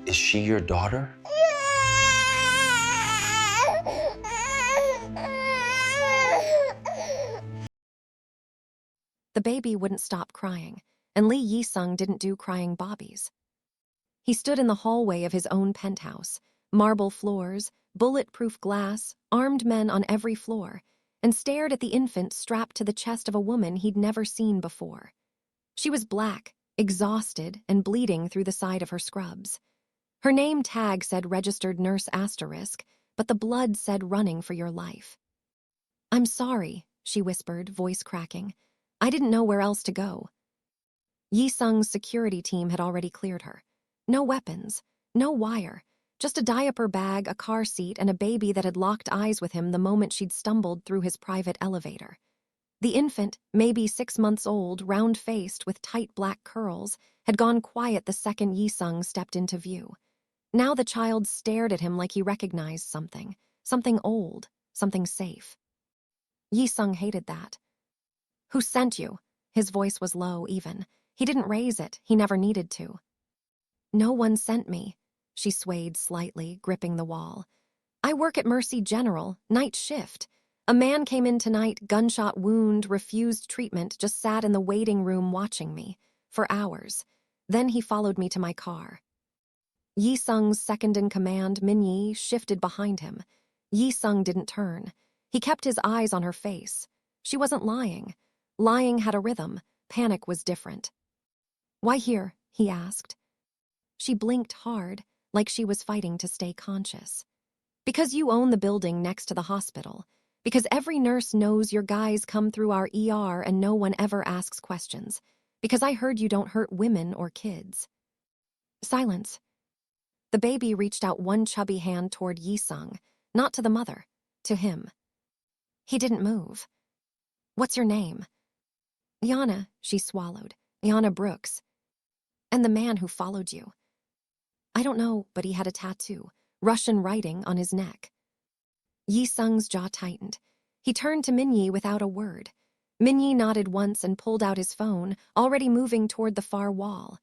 Is she your daughter? The baby wouldn't stop crying, and Lee Yi-sung didn't do crying bobbies. He stood in the hallway of his own penthouse, marble floors, bulletproof glass, armed men on every floor, and stared at the infant strapped to the chest of a woman he'd never seen before. She was black, exhausted, and bleeding through the side of her scrubs. Her name tag said registered nurse asterisk, but the blood said running for your life. "I'm sorry," she whispered, voice cracking. "I didn't know where else to go." Yi-sung's security team had already cleared her. No weapons, no wire, just a diaper bag, a car seat, and a baby that had locked eyes with him the moment she'd stumbled through his private elevator. The infant, maybe 6 months old, round-faced with tight black curls, had gone quiet the second Yi-sung stepped into view. Now the child stared at him like he recognized something old, something safe. Yi-sung hated that. "Who sent you?" His voice was low, even. He didn't raise it, he never needed to. "No one sent me." She swayed slightly, gripping the wall. "I work at Mercy General, night shift. A man came in tonight, gunshot wound, refused treatment, just sat in the waiting room watching me. For hours. Then he followed me to my car." Yi-sung's second-in-command, Min-yi, shifted behind him. Yi-sung didn't turn. He kept his eyes on her face. She wasn't lying. Lying had a rhythm. Panic was different. "Why here?" he asked. She blinked hard, like she was fighting to stay conscious. "Because you own the building next to the hospital. Because every nurse knows your guys come through our ER and no one ever asks questions. Because I heard you don't hurt women or kids." Silence. The baby reached out one chubby hand toward Yi-sung, not to the mother, to him. He didn't move. "What's your name?" "Ayana," she swallowed. "Ayana Brooks." "And the man who followed you?" "I don't know, but he had a tattoo, Russian writing, on his neck." Yi-sung's jaw tightened. He turned to Min-yi without a word. Min-yi nodded once and pulled out his phone, already moving toward the far wall.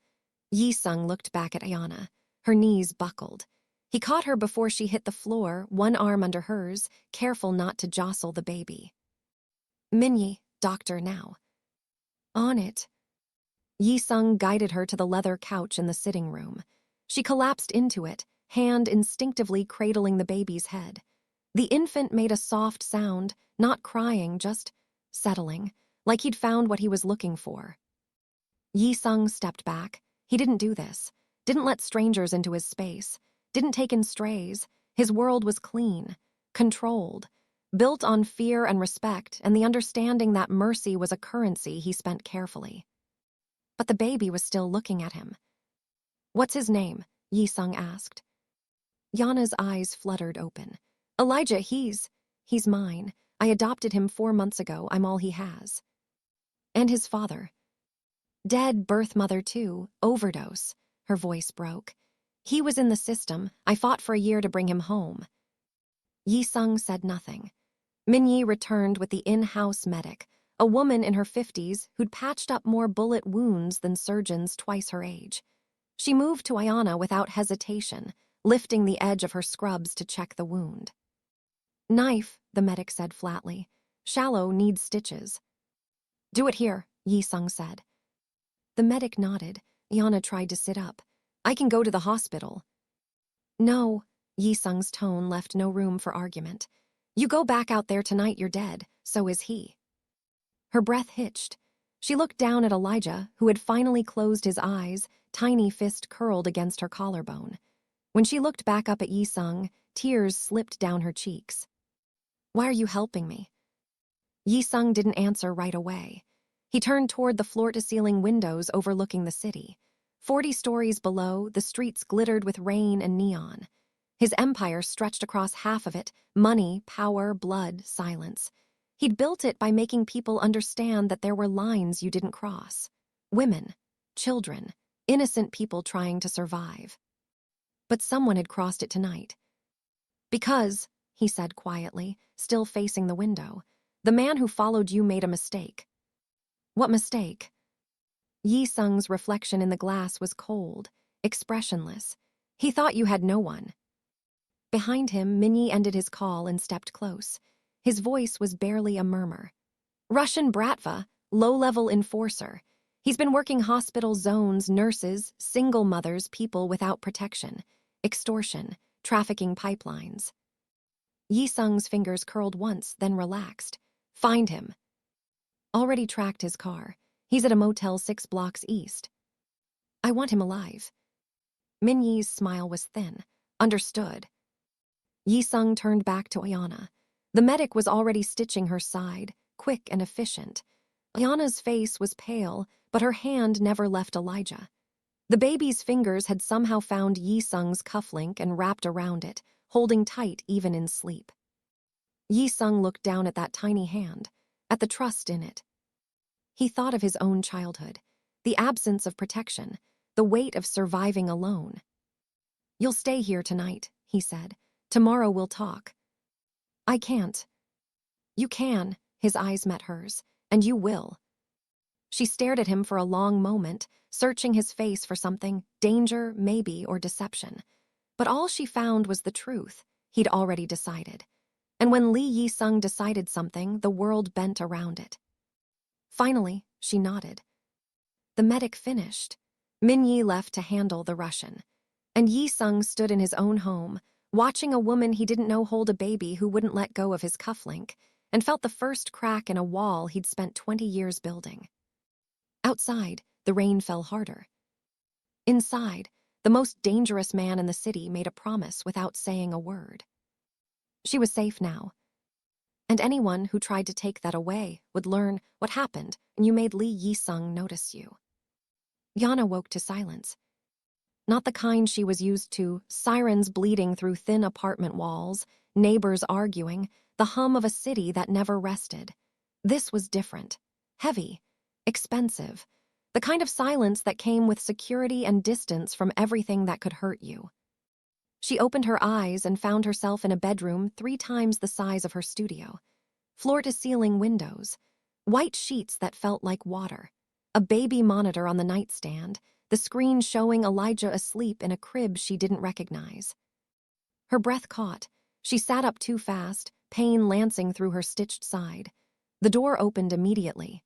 Yi-sung looked back at Ayana. Her knees buckled. He caught her before she hit the floor, one arm under hers, careful not to jostle the baby. "Min-yi, doctor now." "On it." Yi-sung guided her to the leather couch in the sitting room. She collapsed into it, hand instinctively cradling the baby's head. The infant made a soft sound, not crying, just settling, like he'd found what he was looking for. Yi-sung stepped back. He didn't do this. Didn't let strangers into his space. Didn't take in strays. His world was clean, controlled, built on fear and respect and the understanding that mercy was a currency he spent carefully. But the baby was still looking at him. "What's his name?" Yi-sung asked. Yana's eyes fluttered open. "Elijah, he's mine. I adopted him 4 months ago. I'm all he has." "And his father?" "Dead, birth mother too, overdose." Her voice broke. "He was in the system. I fought for a year to bring him home." Yi-sung said nothing. Min-yi returned with the in-house medic, a woman in her 50s who'd patched up more bullet wounds than surgeons twice her age. She moved to Ayana without hesitation, lifting the edge of her scrubs to check the wound. "Knife," the medic said flatly. "Shallow, needs stitches." "Do it here," Yi-sung said. The medic nodded. Ayana tried to sit up. "I can go to the hospital." "No," Yi-sung's tone left no room for argument. "You go back out there tonight, you're dead. So is he." Her breath hitched. She looked down at Elijah, who had finally closed his eyes, tiny fist curled against her collarbone. When she looked back up at Yi-sung, tears slipped down her cheeks. "Why are you helping me?" Yi-sung didn't answer right away. He turned toward the floor-to-ceiling windows overlooking the city. 40 stories below, the streets glittered with rain and neon. His empire stretched across half of it, money, power, blood, silence. He'd built it by making people understand that there were lines you didn't cross. Women, children, innocent people trying to survive. But someone had crossed it tonight. "Because," he said quietly, still facing the window, "the man who followed you made a mistake." "What mistake?" Yi-sung's reflection in the glass was cold. expressionless. He thought you had no one. Behind him, Minyi ended his call and stepped close. His voice was barely a murmur. Russian Bratva, low-level enforcer. He's been working hospital zones, nurses, single mothers, people without protection, extortion, trafficking pipelines. Yi-sung's fingers curled once, then relaxed. Find him. Already tracked his car. He's at a motel 6 blocks east. I want him alive. Minyi's smile was thin. Understood. Yi-sung turned back to Ayana. The medic was already stitching her side, quick and efficient. Ayana's face was pale, but her hand never left Elijah. The baby's fingers had somehow found Yi-sung's cufflink and wrapped around it, holding tight even in sleep. Yi-sung looked down at that tiny hand, at the trust in it. He thought of his own childhood, the absence of protection, the weight of surviving alone. You'll stay here tonight, he said. Tomorrow we'll talk. I can't. You can, his eyes met hers, and you will. She stared at him for a long moment, searching his face for something, danger, maybe, or deception. But all she found was the truth. He'd already decided. And when Lee Yi-sung decided something, the world bent around it. Finally, she nodded. The medic finished. Minyi left to handle the Russian. And Yi-sung stood in his own home, watching a woman he didn't know hold a baby who wouldn't let go of his cufflink, and felt the first crack in a wall he'd spent 20 years building. Outside, the rain fell harder. Inside, the most dangerous man in the city made a promise without saying a word. She was safe now. And anyone who tried to take that away would learn what happened, and you made Lee Yi-sung notice you. Yana woke to silence. Not the kind she was used to, sirens bleeding through thin apartment walls, neighbors arguing, the hum of a city that never rested. This was different, heavy, expensive, the kind of silence that came with security and distance from everything that could hurt you. She opened her eyes and found herself in a bedroom 3 times the size of her studio. Floor-to-ceiling windows, white sheets that felt like water, a baby monitor on the nightstand, the screen showing Elijah asleep in a crib she didn't recognize. Her breath caught. She sat up too fast, pain lancing through her stitched side. The door opened immediately.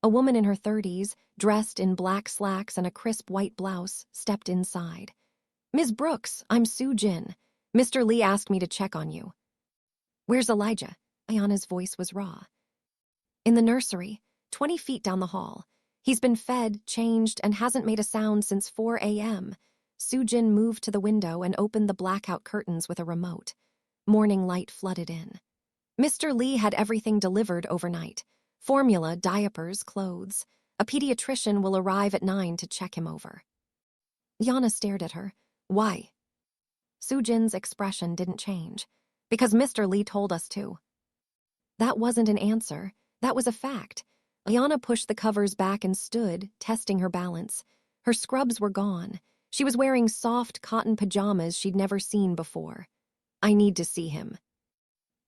A woman in her 30s, dressed in black slacks and a crisp white blouse, stepped inside. Ms. Brooks, I'm Soo Jin. Mr. Lee asked me to check on you. Where's Elijah? Ayana's voice was raw. In the nursery, 20 feet down the hall. He's been fed, changed, and hasn't made a sound since 4 a.m. Soo Jin moved to the window and opened the blackout curtains with a remote. Morning light flooded in. Mr. Lee had everything delivered overnight. Formula, diapers, clothes. A pediatrician will arrive at 9 to check him over. Yana stared at her. Why? Soo Jin's expression didn't change. Because Mr. Lee told us to. That wasn't an answer. That was a fact. Ayana pushed the covers back and stood, testing her balance. Her scrubs were gone. She was wearing soft cotton pajamas she'd never seen before. I need to see him.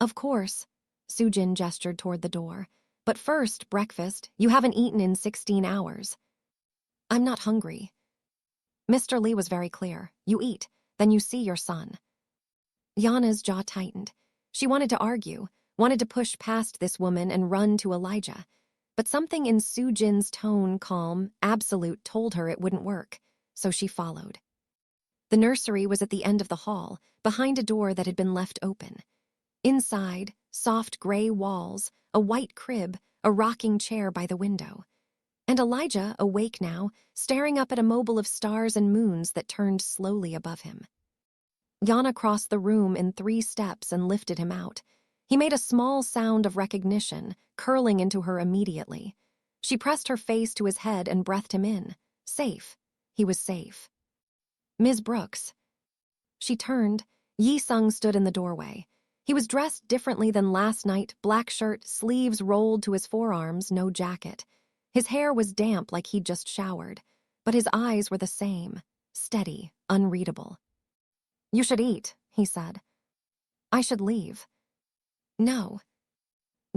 Of course. Soo Jin gestured toward the door. But first, breakfast. You haven't eaten in 16 hours. I'm not hungry. Mr. Lee was very clear. You eat, then you see your son. Yana's jaw tightened. She wanted to argue, wanted to push past this woman and run to Elijah. But something in Soo Jin's tone, calm, absolute, told her it wouldn't work, so she followed. The nursery was at the end of the hall, behind a door that had been left open. Inside, soft gray walls, a white crib, a rocking chair by the window. And Elijah, awake now, staring up at a mobile of stars and moons that turned slowly above him. Yana crossed the room in 3 steps and lifted him out. He made a small sound of recognition, curling into her immediately. She pressed her face to his head and breathed him in. Safe. He was safe. Ms. Brooks. She turned. Yi-sung stood in the doorway. He was dressed differently than last night, black shirt, sleeves rolled to his forearms, no jacket. His hair was damp like he'd just showered, but his eyes were the same, steady, unreadable. You should eat, he said. I should leave. No.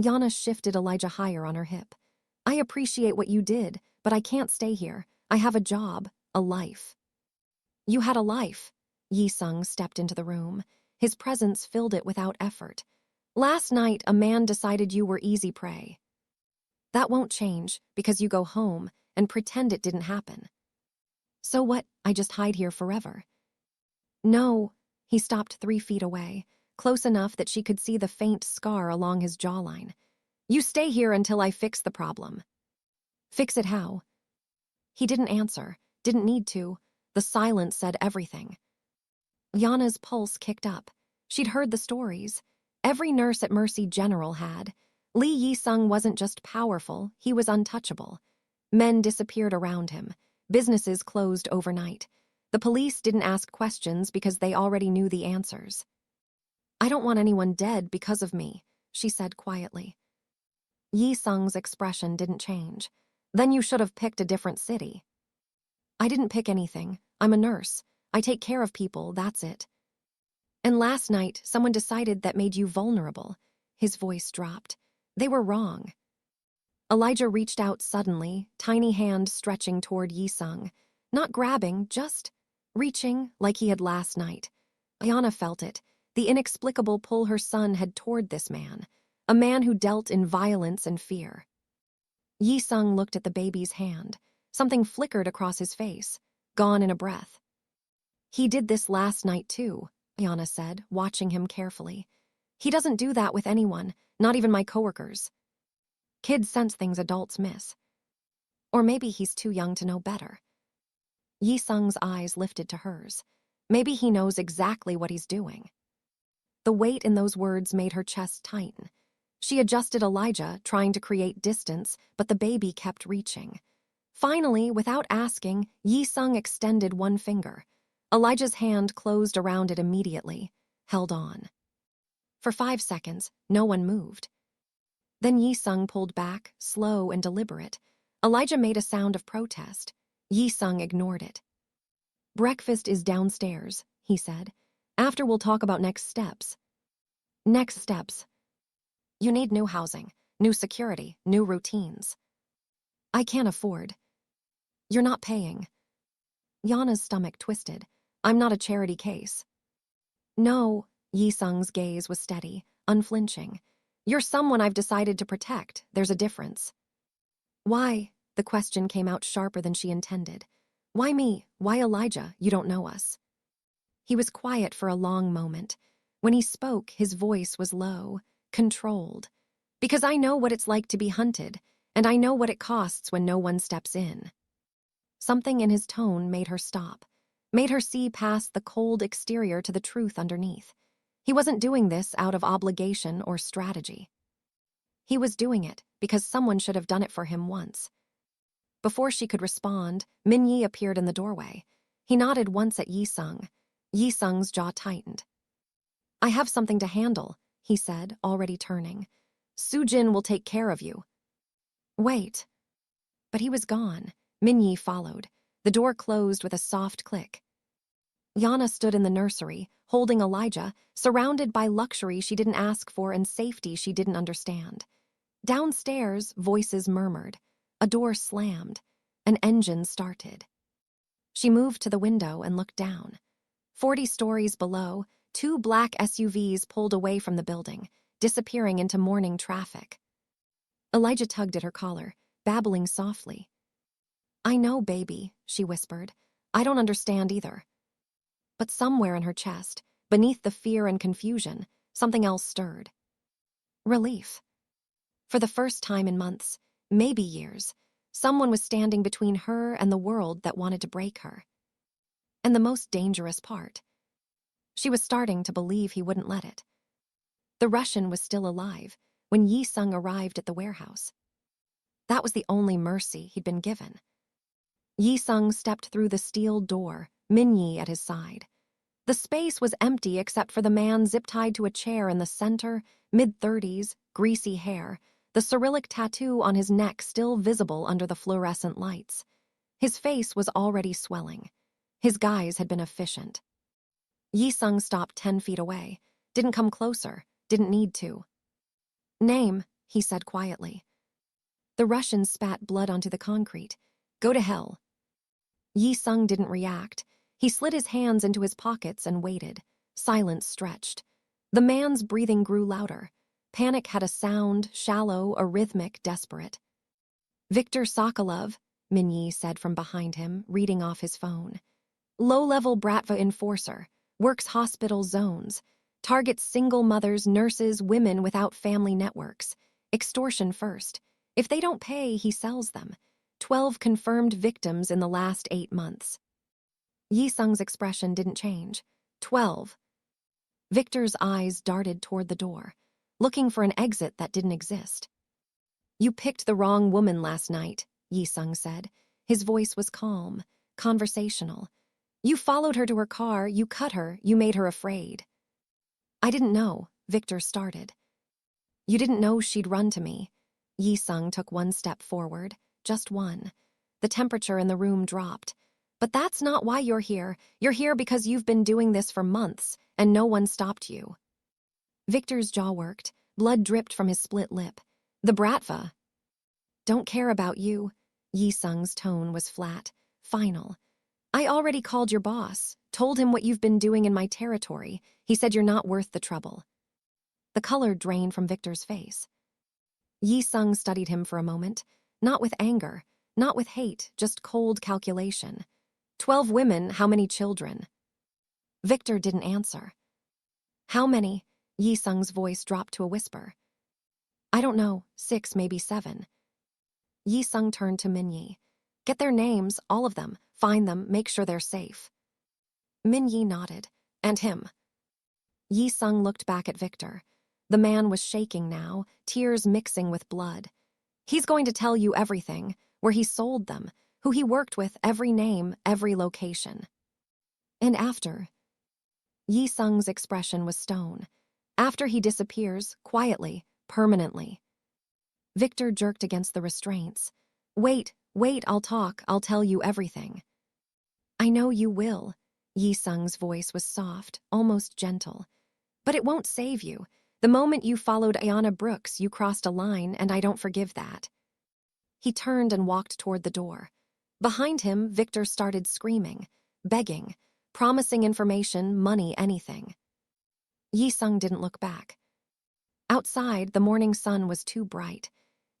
Yana shifted Elijah higher on her hip. I appreciate what you did, but I can't stay here. I have a job, a life. You had a life. Yi-sung stepped into the room. His presence filled it without effort. Last night, a man decided you were easy prey. That won't change because you go home and pretend it didn't happen. So what, I just hide here forever? No, he stopped 3 feet away, close enough that she could see the faint scar along his jawline. You stay here until I fix the problem. Fix it how? He didn't answer, didn't need to. The silence said everything. Yana's pulse kicked up. She'd heard the stories. Every nurse at Mercy General had. Lee Yi-sung wasn't just powerful, he was untouchable. Men disappeared around him. Businesses closed overnight. The police didn't ask questions because they already knew the answers. I don't want anyone dead because of me, she said quietly. Yi-sung's expression didn't change. Then you should have picked a different city. I didn't pick anything. I'm a nurse. I take care of people, that's it. And last night, someone decided that made you vulnerable. His voice dropped. They were wrong. Elijah reached out suddenly, tiny hand stretching toward Yi-sung. Not grabbing, just reaching like he had last night. Ayana felt it, the inexplicable pull her son had toward this man, a man who dealt in violence and fear. Yi-sung looked at the baby's hand. Something flickered across his face, gone in a breath. He did this last night too, Ayana said, watching him carefully. He doesn't do that with anyone, not even my coworkers. Kids sense things adults miss. Or maybe he's too young to know better. Yi-sung's eyes lifted to hers. Maybe he knows exactly what he's doing. The weight in those words made her chest tighten. She adjusted Elijah, trying to create distance, but the baby kept reaching. Finally, without asking, Yi-sung extended one finger. Elijah's hand closed around it immediately, held on. For 5 seconds, no one moved. Then Yi-sung pulled back, slow and deliberate. Elijah made a sound of protest. Yi-sung ignored it. Breakfast is downstairs, he said. After we'll talk about next steps. Next steps. You need new housing, new security, new routines. I can't afford. You're not paying. Yana's stomach twisted. I'm not a charity case. No, Yi-sung's gaze was steady, unflinching. You're someone I've decided to protect. There's a difference. Why? The question came out sharper than she intended. Why me? Why Elijah? You don't know us. He was quiet for a long moment. When he spoke, his voice was low, controlled. Because I know what it's like to be hunted, and I know what it costs when no one steps in. Something in his tone made her stop, made her see past the cold exterior to the truth underneath. He wasn't doing this out of obligation or strategy. He was doing it because someone should have done it for him once. Before she could respond, Min-yi appeared in the doorway. He nodded once at Yi-sung. Yi-sung's jaw tightened. I have something to handle, he said, already turning. Soo-jin will take care of you. Wait. But he was gone. Min-yi followed. The door closed with a soft click. Yana stood in the nursery, holding Elijah, surrounded by luxury she didn't ask for and safety she didn't understand. Downstairs, voices murmured. A door slammed. An engine started. She moved to the window and looked down. 40 stories below, 2 black SUVs pulled away from the building, disappearing into morning traffic. Elijah tugged at her collar, babbling softly. I know, baby, she whispered. I don't understand either. But somewhere in her chest, beneath the fear and confusion, something else stirred. Relief. For the first time in months, maybe years, someone was standing between her and the world that wanted to break her. And the most dangerous part. She was starting to believe he wouldn't let it. The Russian was still alive when Yi-sung arrived at the warehouse. That was the only mercy he'd been given. Yi-sung stepped through the steel door, Min-yi at his side. The space was empty except for the man zip-tied to a chair in the center, mid-30s, greasy hair, the Cyrillic tattoo on his neck still visible under the fluorescent lights. His face was already swelling. His guise had been efficient. Yi-sung stopped 10 feet away, didn't come closer, didn't need to. Name, he said quietly. The Russian spat blood onto the concrete. Go to hell. Yi-sung didn't react. He slid his hands into his pockets and waited. Silence stretched. The man's breathing grew louder. Panic had a sound, shallow, arrhythmic, desperate. "Victor Sokolov," Minyi said from behind him, reading off his phone. "Low-level Bratva enforcer, works hospital zones, targets single mothers, nurses, women without family networks. Extortion first. If they don't pay, he sells them. 12 confirmed victims in the last 8 months." Yi-sung's expression didn't change. 12. Victor's eyes darted toward the door, looking for an exit that didn't exist. "You picked the wrong woman last night," Yi-sung said. His voice was calm, conversational. "You followed her to her car, you cut her, you made her afraid." "I didn't know," Victor started. "You didn't know she'd run to me." Yi-sung took one step forward, just one. The temperature in the room dropped. "But that's not why you're here. You're here because you've been doing this for months, and no one stopped you." Victor's jaw worked. Blood dripped from his split lip. "The Bratva don't care about you." Yi-sung's tone was flat, final. "I already called your boss, told him what you've been doing in my territory. He said you're not worth the trouble." The color drained from Victor's face. Yi-sung studied him for a moment, not with anger, not with hate, just cold calculation. 12 women, how many children? Victor didn't answer. "How many?" Yi-sung's voice dropped to a whisper. "I don't know, 6, maybe 7. Yi-sung turned to Minyi. "Get their names, all of them, find them, make sure they're safe." Minyi nodded. "And him." Yi-sung looked back at Victor. The man was shaking now, tears mixing with blood. "He's going to tell you everything, where he sold them, who he worked with, every name, every location." "And after?" Yi-sung's expression was stone. "After he disappears, quietly, permanently." Victor jerked against the restraints. Wait, I'll talk, I'll tell you everything." "I know you will." Yi-sung's voice was soft, almost gentle. "But it won't save you. The moment you followed Ayana Brooks, you crossed a line, and I don't forgive that." He turned and walked toward the door. Behind him, Victor started screaming, begging, promising information, money, anything. Yi-sung didn't look back. Outside, the morning sun was too bright.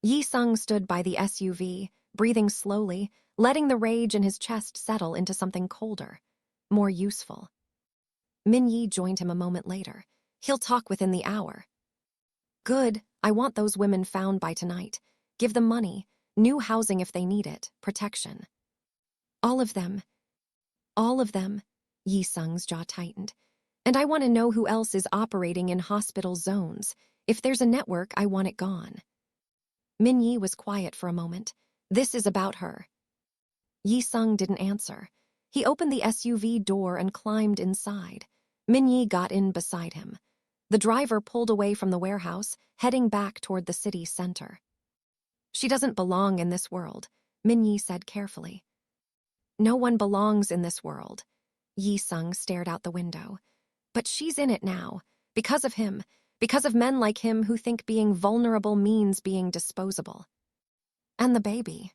Yi-sung stood by the SUV, breathing slowly, letting the rage in his chest settle into something colder, more useful. Minyi joined him a moment later. "He'll talk within the hour." "Good. I want those women found by tonight. Give them money, new housing if they need it, protection." "All of them." "All of them." Yi-sung's jaw tightened. "And I want to know who else is operating in hospital zones. If there's a network, I want it gone." Minyi was quiet for a moment. "This is about her." Yi-sung didn't answer. He opened the SUV door and climbed inside. Minyi got in beside him. The driver pulled away from the warehouse, heading back toward the city center. "She doesn't belong in this world," Minyi said carefully. "No one belongs in this world." Yi-sung stared out the window. "But she's in it now, because of him, because of men like him who think being vulnerable means being disposable." "And the baby."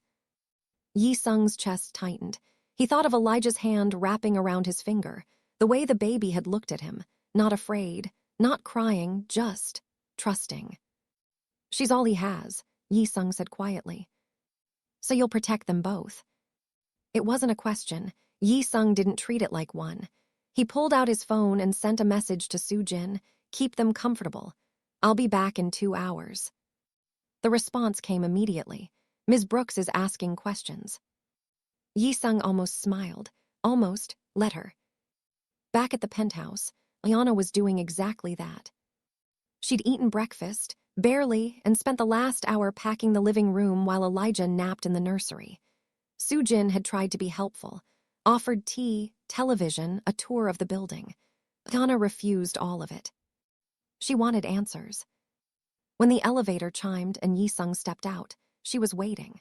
Yi-sung's chest tightened. He thought of Elijah's hand wrapping around his finger, the way the baby had looked at him, not afraid, not crying, just trusting. "She's all he has," Yi-sung said quietly. "So you'll protect them both?" It wasn't a question. Yi-sung didn't treat it like one. He pulled out his phone and sent a message to Soo-jin. "Keep them comfortable. I'll be back in 2 hours." The response came immediately. "Ms. Brooks is asking questions." Yi-sung almost smiled. Almost, let her. Back at the penthouse, Ayana was doing exactly that. She'd eaten breakfast, barely, and spent the last hour packing the living room while Elijah napped in the nursery. Soo-jin had tried to be helpful, offered tea, television, a tour of the building. Ayana refused all of it. She wanted answers. When the elevator chimed and Yi-sung stepped out, she was waiting.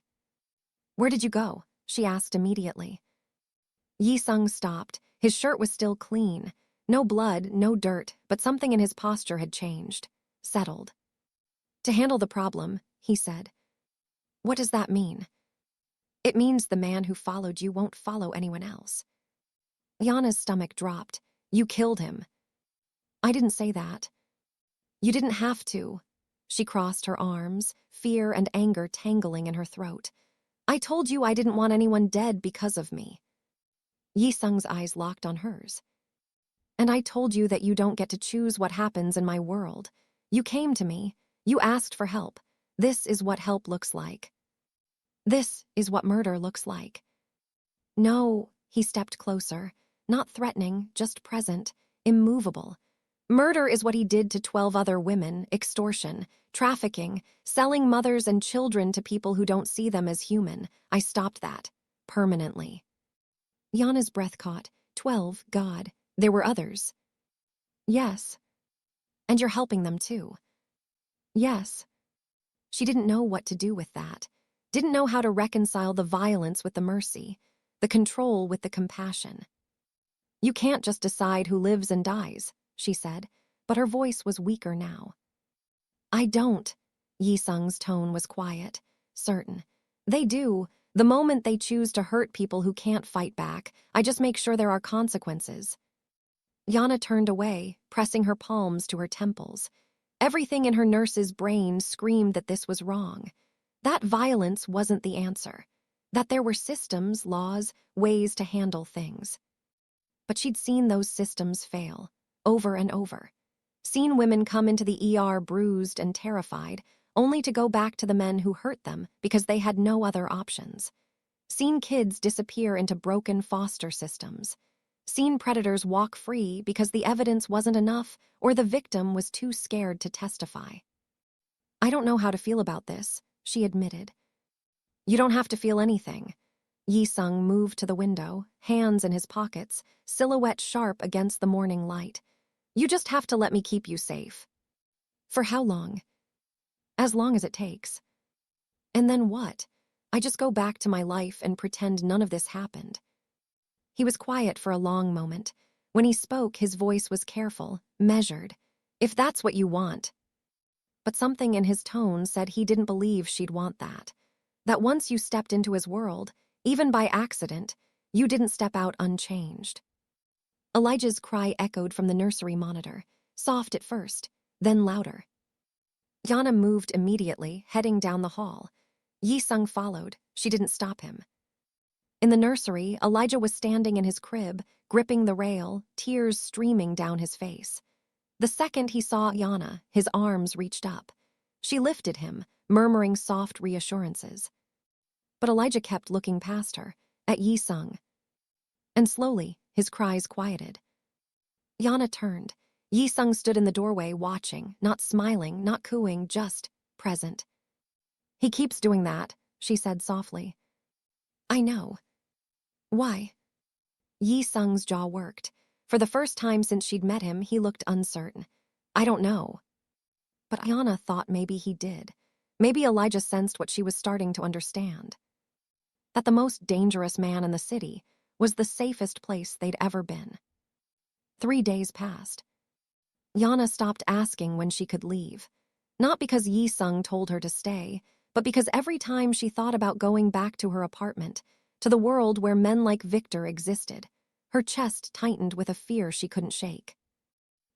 "Where did you go?" she asked immediately. Yi-sung stopped. His shirt was still clean. No blood, no dirt, but something in his posture had changed, settled. "To handle the problem," he said. "What does that mean?" "It means the man who followed you won't follow anyone else." Ayana's stomach dropped. You killed him. I didn't say that. You didn't have to. She crossed her arms, fear and anger tangling in her throat. I told you I didn't want anyone dead because of me. Yi-sung's eyes locked on hers. And I told you that you don't get to choose what happens in my world. You came to me. You asked for help. This is what help looks like. This is what murder looks like. No, he stepped closer, not threatening, just present, immovable. Murder is what he did to 12 other women, extortion, trafficking, selling mothers and children to people who don't see them as human. I stopped that. Permanently. Yana's breath caught. 12, God. There were others. Yes. And you're helping them too. Yes. She didn't know what to do with that. Didn't know how to reconcile the violence with the mercy, the control with the compassion. You can't just decide who lives and dies, she said, but her voice was weaker now. I don't. Yi-sung's tone was quiet, certain. They do. The moment they choose to hurt people who can't fight back, I just make sure there are consequences. Yana turned away, pressing her palms to her temples. Everything in her nurse's brain screamed that this was wrong. That violence wasn't the answer. That there were systems, laws, ways to handle things. But she'd seen those systems fail, over and over. Seen women come into the ER bruised and terrified, only to go back to the men who hurt them because they had no other options. Seen kids disappear into broken foster systems. Seen predators walk free because the evidence wasn't enough or the victim was too scared to testify. I don't know how to feel about this, she admitted. You don't have to feel anything. Yi-sung moved to the window, hands in his pockets, silhouette sharp against the morning light. You just have to let me keep you safe. For how long? As long as it takes. And then what? I just go back to my life and pretend none of this happened. He was quiet for a long moment. When he spoke, his voice was careful, measured. If that's what you want. But something in his tone said he didn't believe she'd want that. That once you stepped into his world, even by accident, you didn't step out unchanged. Elijah's cry echoed from the nursery monitor, soft at first, then louder. Yana moved immediately, heading down the hall. Yi-sung followed. She didn't stop him. In the nursery, Elijah was standing in his crib, gripping the rail, tears streaming down his face. The second he saw Yana, his arms reached up. She lifted him, murmuring soft reassurances. But Elijah kept looking past her, at Yi-sung. And slowly, his cries quieted. Yana turned. Yi-sung stood in the doorway watching, not smiling, not cooing, just present. He keeps doing that, she said softly. I know. Why? Yi-sung's jaw worked. For the first time since she'd met him, he looked uncertain. I don't know. But Ayana thought maybe he did. Maybe Elijah sensed what she was starting to understand. That the most dangerous man in the city was the safest place they'd ever been. 3 days passed. Yana stopped asking when she could leave. Not because Yi-sung told her to stay, but because every time she thought about going back to her apartment, to the world where men like Victor existed, her chest tightened with a fear she couldn't shake.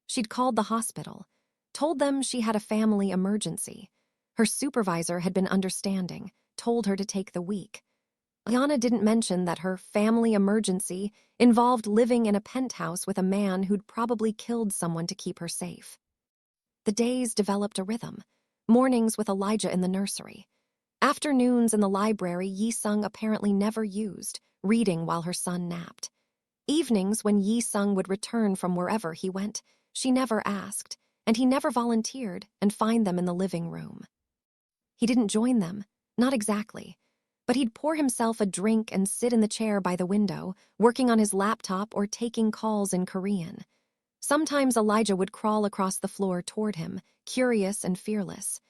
She'd called the hospital, told them she had a family emergency. Her supervisor had been understanding, told her to take the week. Ayana didn't mention that her family emergency involved living in a penthouse with a man who'd probably killed someone to keep her safe. The days developed a rhythm. Mornings with Elijah in the nursery. Afternoons in the library Yi-sung apparently never used, reading while her son napped. Evenings when Yi-sung would return from wherever he went, she never asked, and he never volunteered and find them in the living room. He didn't join them, not exactly. But he'd pour himself a drink and sit in the chair by the window, working on his laptop or taking calls in Korean. Sometimes Elijah would crawl across the floor toward him, curious and fearless.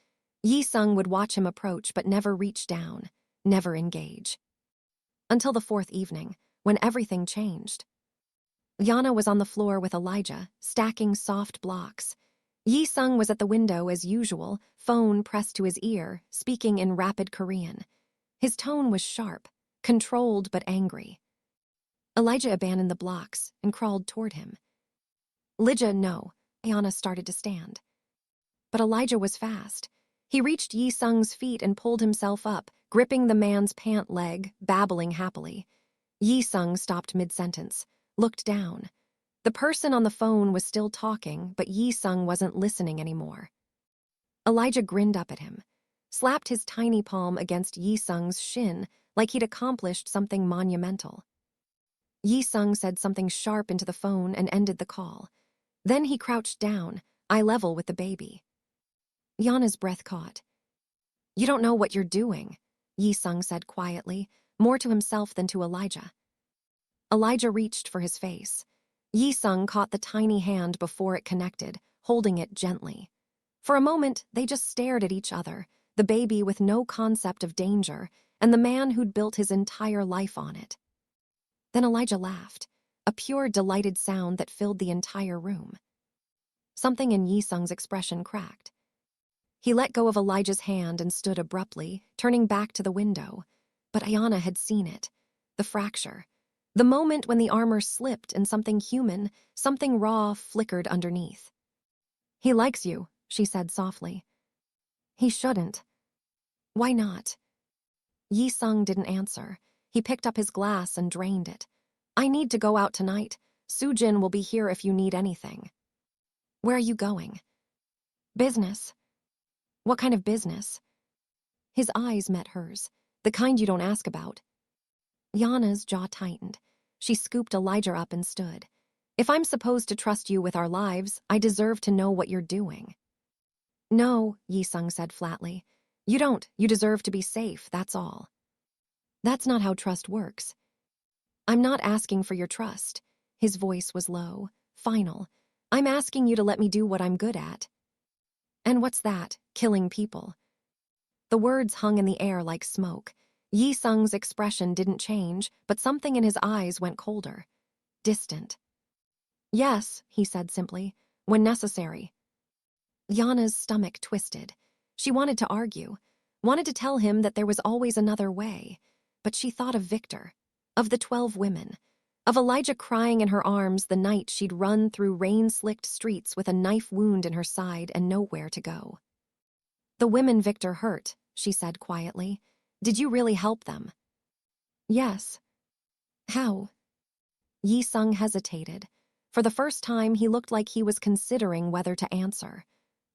Yi-sung would watch him approach but never reach down, never engage. Until the 4th evening, when everything changed. Yana was on the floor with Elijah, stacking soft blocks. Yi-sung was at the window as usual, phone pressed to his ear, speaking in rapid Korean. His tone was sharp, controlled but angry. Elijah abandoned the blocks and crawled toward him. Elijah, no. Ayana started to stand. But Elijah was fast. He reached Jae-sung's feet and pulled himself up, gripping the man's pant leg, babbling happily. Jae-sung stopped mid-sentence, looked down. The person on the phone was still talking, but Jae-sung wasn't listening anymore. Elijah grinned up at him, slapped his tiny palm against Jae-sung's shin like he'd accomplished something monumental. Jae-sung said something sharp into the phone and ended the call. Then he crouched down, eye level with the baby. Yana's breath caught. "You don't know what you're doing," Jae-sung said quietly, more to himself than to Elijah. Elijah reached for his face. Jae-sung caught the tiny hand before it connected, holding it gently. For a moment, they just stared at each other, the baby with no concept of danger, and the man who'd built his entire life on it. Then Elijah laughed, a pure, delighted sound that filled the entire room. Something in Jae-sung's expression cracked. He let go of Elijah's hand and stood abruptly, turning back to the window. But Ayana had seen it. The fracture. The moment when the armor slipped and something human, something raw, flickered underneath. "He likes you," she said softly. "He shouldn't." "Why not?" Jae-sung didn't answer. He picked up his glass and drained it. "I need to go out tonight. Soo-jin will be here if you need anything." "Where are you going?" "Business." "What kind of business?" His eyes met hers, the kind you don't ask about. Yana's jaw tightened. She scooped Elijah up and stood. "If I'm supposed to trust you with our lives, I deserve to know what you're doing." "No," Jae-sung said flatly. "You don't. You deserve to be safe, that's all." "That's not how trust works." "I'm not asking for your trust." His voice was low, final. "I'm asking you to let me do what I'm good at." "And what's that? Killing people?" The words hung in the air like smoke. Jae-sung's expression didn't change, but something in his eyes went colder. Distant. "Yes," he said simply, "when necessary." Yana's stomach twisted. She wanted to argue, wanted to tell him that there was always another way, but she thought of Victor, of the 12 women, of Elijah crying in her arms the night she'd run through rain-slicked streets with a knife wound in her side and nowhere to go. "The women Victor hurt," she said quietly. "Did you really help them?" "Yes." "How?" Jae-sung hesitated. For the first time, he looked like he was considering whether to answer.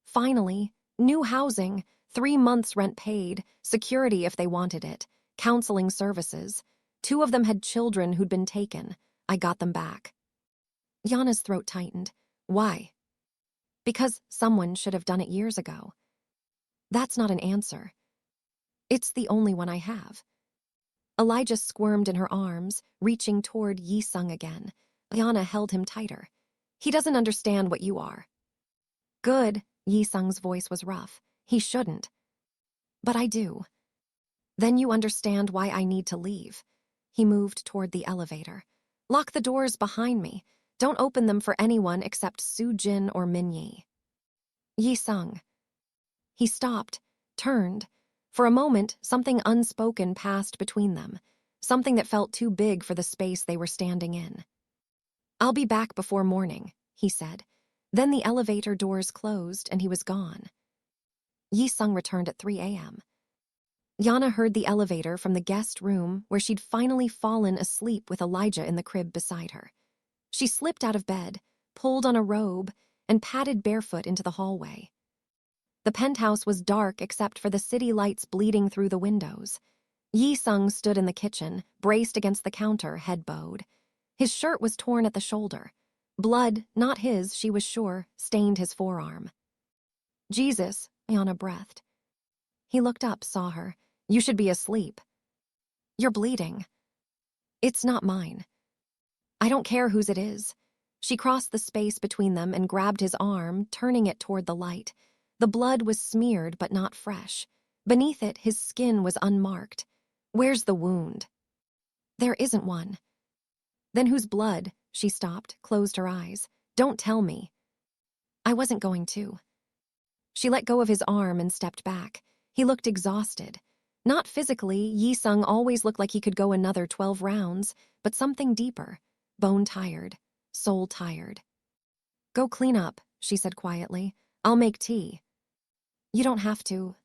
"Finally, new housing, 3 months rent paid, security if they wanted it, counseling services. 2 of them had children who'd been taken. I got them back." Yana's throat tightened. "Why?" "Because someone should have done it years ago." "That's not an answer." "It's the only one I have." Elijah squirmed in her arms, reaching toward Jae-sung again. Ayana held him tighter. "He doesn't understand what you are." "Good," Jae-sung's voice was rough. "He shouldn't." "But I do." "Then you understand why I need to leave." He moved toward the elevator. "Lock the doors behind me. Don't open them for anyone except Soo-jin or Min-yi." "Jae-sung." He stopped, turned. For a moment, something unspoken passed between them, something that felt too big for the space they were standing in. "I'll be back before morning," he said. Then the elevator doors closed and he was gone. Jae-sung returned at 3 a.m. Yana heard the elevator from the guest room where she'd finally fallen asleep with Elijah in the crib beside her. She slipped out of bed, pulled on a robe, and padded barefoot into the hallway. The penthouse was dark except for the city lights bleeding through the windows. Jae-sung stood in the kitchen, braced against the counter, head bowed. His shirt was torn at the shoulder. Blood, not his, she was sure, stained his forearm. "Jesus," Ayana breathed. He looked up, saw her. "You should be asleep." "You're bleeding." "It's not mine." "I don't care whose it is." She crossed the space between them and grabbed his arm, turning it toward the light. The blood was smeared but not fresh. Beneath it, his skin was unmarked. "Where's the wound?" "There isn't one." "Then whose blood?" She stopped, closed her eyes. "Don't tell me." "I wasn't going to." She let go of his arm and stepped back. He looked exhausted. Not physically, Yi-sung always looked like he could go another 12 rounds, but something deeper, bone-tired, soul-tired. "Go clean up," she said quietly. "I'll make tea." "You don't have to.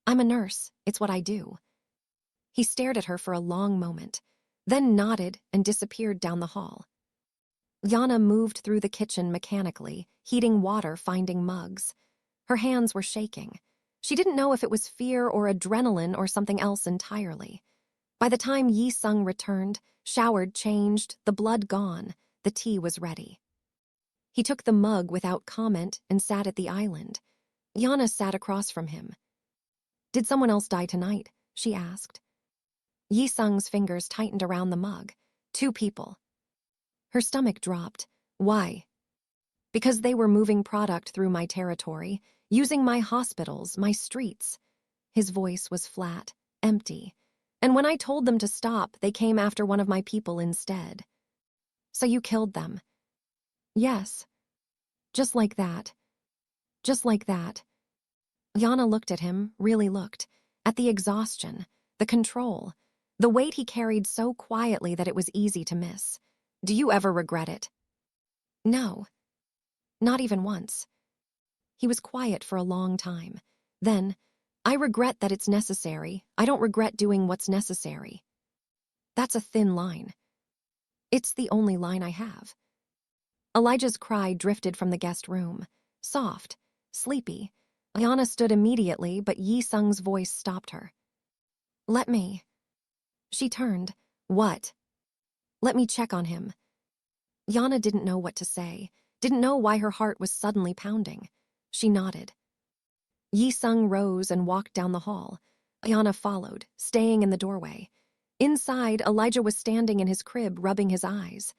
I'm a nurse. It's what I do." He stared at her for a long moment, then nodded and disappeared down the hall. Yana moved through the kitchen mechanically, heating water, finding mugs. Her hands were shaking. She didn't know if it was fear or adrenaline or something else entirely. By the time Yi-sung returned, showered, changed, the blood gone, the tea was ready. He took the mug without comment and sat at the island. Yana sat across from him. "Did someone else die tonight?" she asked. Yi-sung's fingers tightened around the mug. "2 people." Her stomach dropped. "Why?" "Because they were moving product through my territory, using my hospitals, my streets." His voice was flat, empty. "And when I told them to stop, they came after one of my people instead." "So you killed them?" "Yes. Just like that. Just like that." Yana looked at him, really looked, at the exhaustion, the control, the weight he carried so quietly that it was easy to miss. "Do you ever regret it?" "No. Not even once." He was quiet for a long time. Then, "I regret that it's necessary. I don't regret doing what's necessary." That's a thin line. "It's the only line I have." Elijah's cry drifted from the guest room. Soft, sleepy. Ayana stood immediately, but Yi-sung's voice stopped her. "Let me." She turned. "What?" "Let me check on him." Yana didn't know what to say, didn't know why her heart was suddenly pounding. She nodded. Yi-sung rose and walked down the hall. Ayana followed, staying in the doorway. Inside, Elijah was standing in his crib, rubbing his eyes.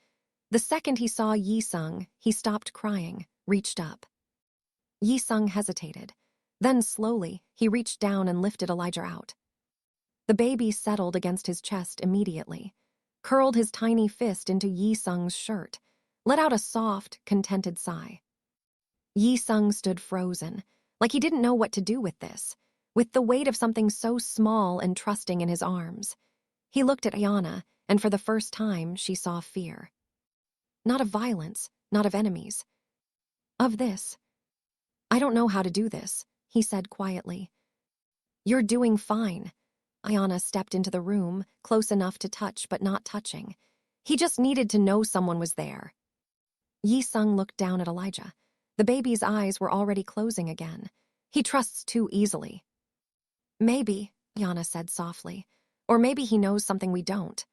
The second he saw Yi-sung, he stopped crying, reached up. Yi-sung hesitated. Then slowly, he reached down and lifted Elijah out. The baby settled against his chest immediately, curled his tiny fist into Yi-sung's shirt, let out a soft, contented sigh. Yi-sung stood frozen, like he didn't know what to do with this, with the weight of something so small and trusting in his arms. He looked at Ayana, and for the first time, she saw fear. Not of violence, not of enemies. Of this. "I don't know how to do this," he said quietly. "You're doing fine." Ayana stepped into the room, close enough to touch but not touching. He just needed to know someone was there. Yi-sung looked down at Elijah. The baby's eyes were already closing again. "He trusts too easily." "Maybe," Ayana said softly. "Or maybe he knows something we don't."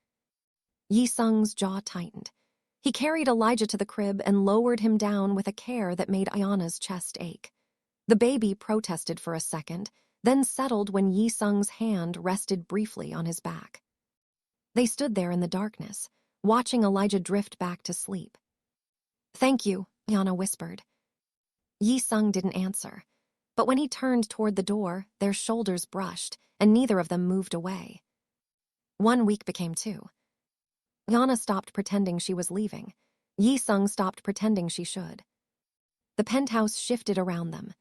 Yi-sung's jaw tightened. He carried Elijah to the crib and lowered him down with a care that made Ayana's chest ache. The baby protested for a second, then settled when Yi-sung's hand rested briefly on his back. They stood there in the darkness, watching Elijah drift back to sleep. "Thank you," Ayana whispered. Yi-sung didn't answer, but when he turned toward the door, their shoulders brushed, and neither of them moved away. 1 week became 2. Yana stopped pretending she was leaving. Yi-sung stopped pretending she should. The penthouse shifted around them.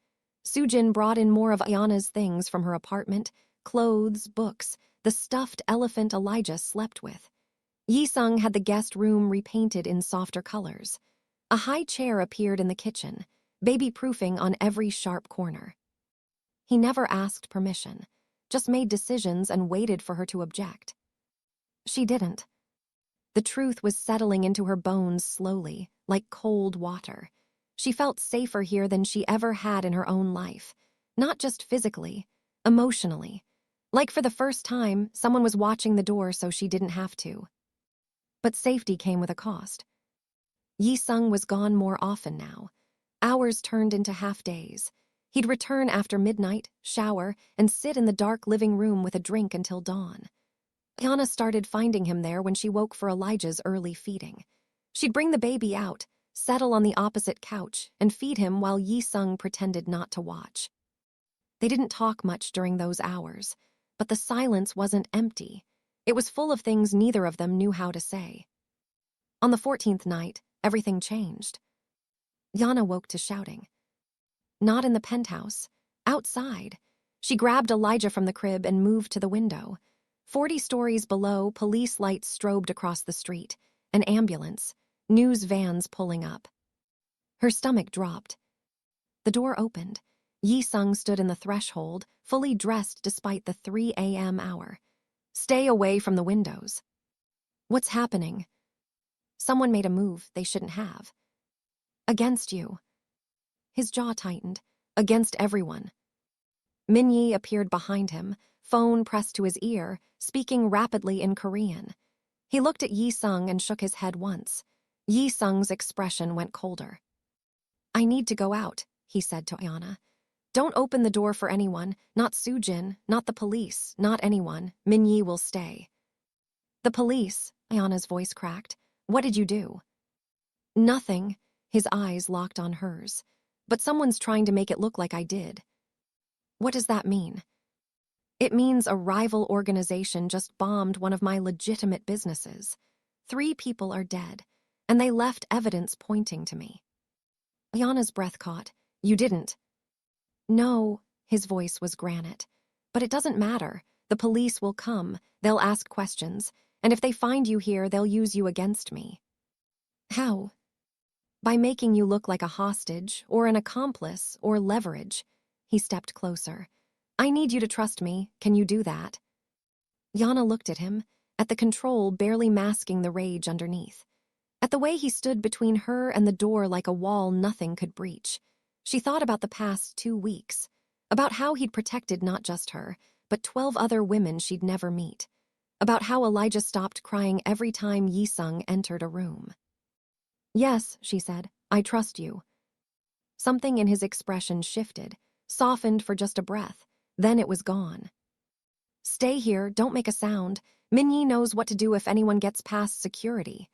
Sujin brought in more of Ayana's things from her apartment, clothes, books, the stuffed elephant Elijah slept with. Yi-sung had the guest room repainted in softer colors. A high chair appeared in the kitchen, baby-proofing on every sharp corner. He never asked permission, just made decisions and waited for her to object. She didn't. The truth was settling into her bones slowly, like cold water. She felt safer here than she ever had in her own life, not just physically, emotionally. Like for the first time, someone was watching the door so she didn't have to. But safety came with a cost. Yi-sung was gone more often now. Hours turned into half-days. He'd return after midnight, shower, and sit in the dark living room with a drink until dawn. Ayana started finding him there when she woke for Elijah's early feeding. She'd bring the baby out, settle on the opposite couch, and feed him while Yi-sung pretended not to watch. They didn't talk much during those hours, but the silence wasn't empty. It was full of things neither of them knew how to say. On the 14th night, everything changed. Yana woke to shouting. Not in the penthouse. Outside. She grabbed Elijah from the crib and moved to the window. 40 stories below, police lights strobed across the street. An ambulance. News vans pulling up. Her stomach dropped. The door opened. Jae-sung stood in the threshold, fully dressed despite the 3 a.m. hour. Stay away from the windows. What's happening? Someone made a move they shouldn't have. Against you. His jaw tightened. Against everyone. Min-yi appeared behind him, phone pressed to his ear, speaking rapidly in Korean. He looked at Jae-sung and shook his head once. Jae-sung's expression went colder. I need to go out, he said to Ayana. Don't open the door for anyone, not Soo-jin, not the police, not anyone. Min-yi will stay. The police, Ayana's voice cracked. What did you do? Nothing. His eyes locked on hers. But someone's trying to make it look like I did. What does that mean? It means a rival organization just bombed one of my legitimate businesses. 3 people are dead, and they left evidence pointing to me. Ayana's breath caught. You didn't. No, his voice was granite. But it doesn't matter. The police will come, they'll ask questions, and if they find you here, they'll use you against me. How? By making you look like a hostage, or an accomplice, or leverage. He stepped closer. I need you to trust me. Can you do that? Yana looked at him, at the control barely masking the rage underneath. At the way he stood between her and the door like a wall nothing could breach. She thought about the past 2 weeks, about how he'd protected not just her, but 12 other women she'd never meet, about how Elijah stopped crying every time Jae-sung entered a room. Yes, she said, I trust you. Something in his expression shifted, softened for just a breath, then it was gone. Stay here, don't make a sound. Min-yi knows what to do if anyone gets past security.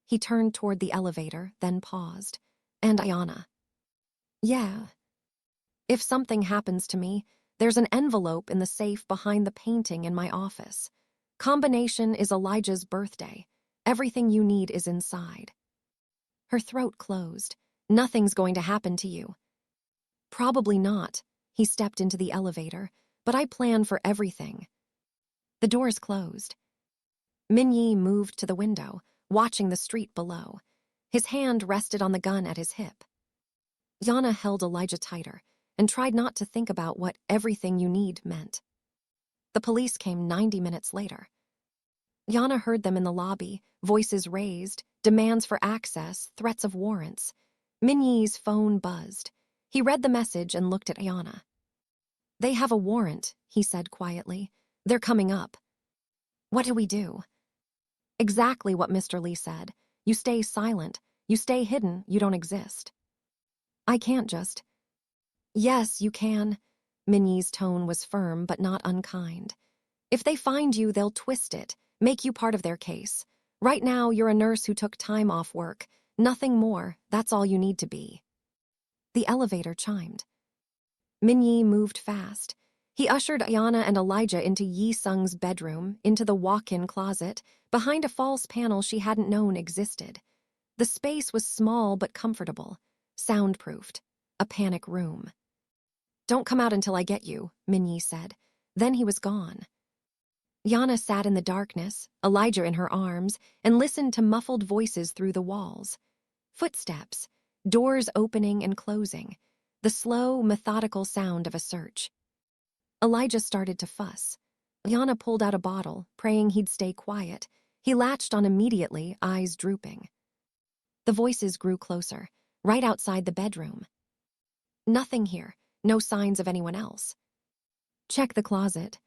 He turned toward the elevator, then paused. And Ayana. Yeah. If something happens to me, there's an envelope in the safe behind the painting in my office. Combination is Elijah's birthday. Everything you need is inside. Her throat closed. Nothing's going to happen to you. Probably not. He stepped into the elevator, but I plan for everything. The doors closed. Min-yi moved to the window, watching the street below. His hand rested on the gun at his hip. Yana held Elijah tighter and tried not to think about what everything you need meant. The police came 90 minutes later. Yana heard them in the lobby, voices raised, demands for access, threats of warrants. Min-yi's phone buzzed. He read the message and looked at Ayana. They have a warrant, he said quietly. They're coming up. What do we do? Exactly what Mr. Lee said. You stay silent. You stay hidden. You don't exist. I can't just. Yes, you can. Min-yi's tone was firm but not unkind. If they find you, they'll twist it, make you part of their case. Right now, you're a nurse who took time off work. Nothing more. That's all you need to be. The elevator chimed. Min-yi moved fast. He ushered Ayana and Elijah into Jae-sung's bedroom, into the walk-in closet, behind a false panel she hadn't known existed. The space was small but comfortable, soundproofed, a panic room. Don't come out until I get you, Min-yi said. Then he was gone. Yana sat in the darkness, Elijah in her arms, and listened to muffled voices through the walls. Footsteps, doors opening and closing, the slow, methodical sound of a search. Elijah started to fuss. Yana pulled out a bottle, praying he'd stay quiet. He latched on immediately, eyes drooping. The voices grew closer, right outside the bedroom. Nothing here, no signs of anyone else. Check the closet.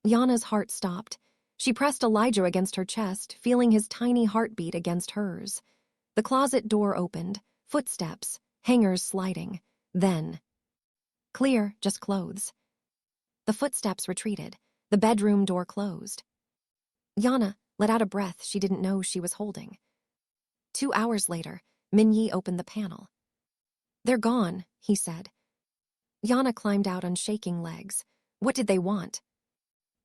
Yana's heart stopped. She pressed Elijah against her chest, feeling his tiny heartbeat against hers. The closet door opened, footsteps, hangers sliding. Then. Clear, just clothes. The footsteps retreated. The bedroom door closed. Yana let out a breath she didn't know she was holding. 2 hours later, Min-yi opened the panel. They're gone, he said. Yana climbed out on shaking legs. What did they want?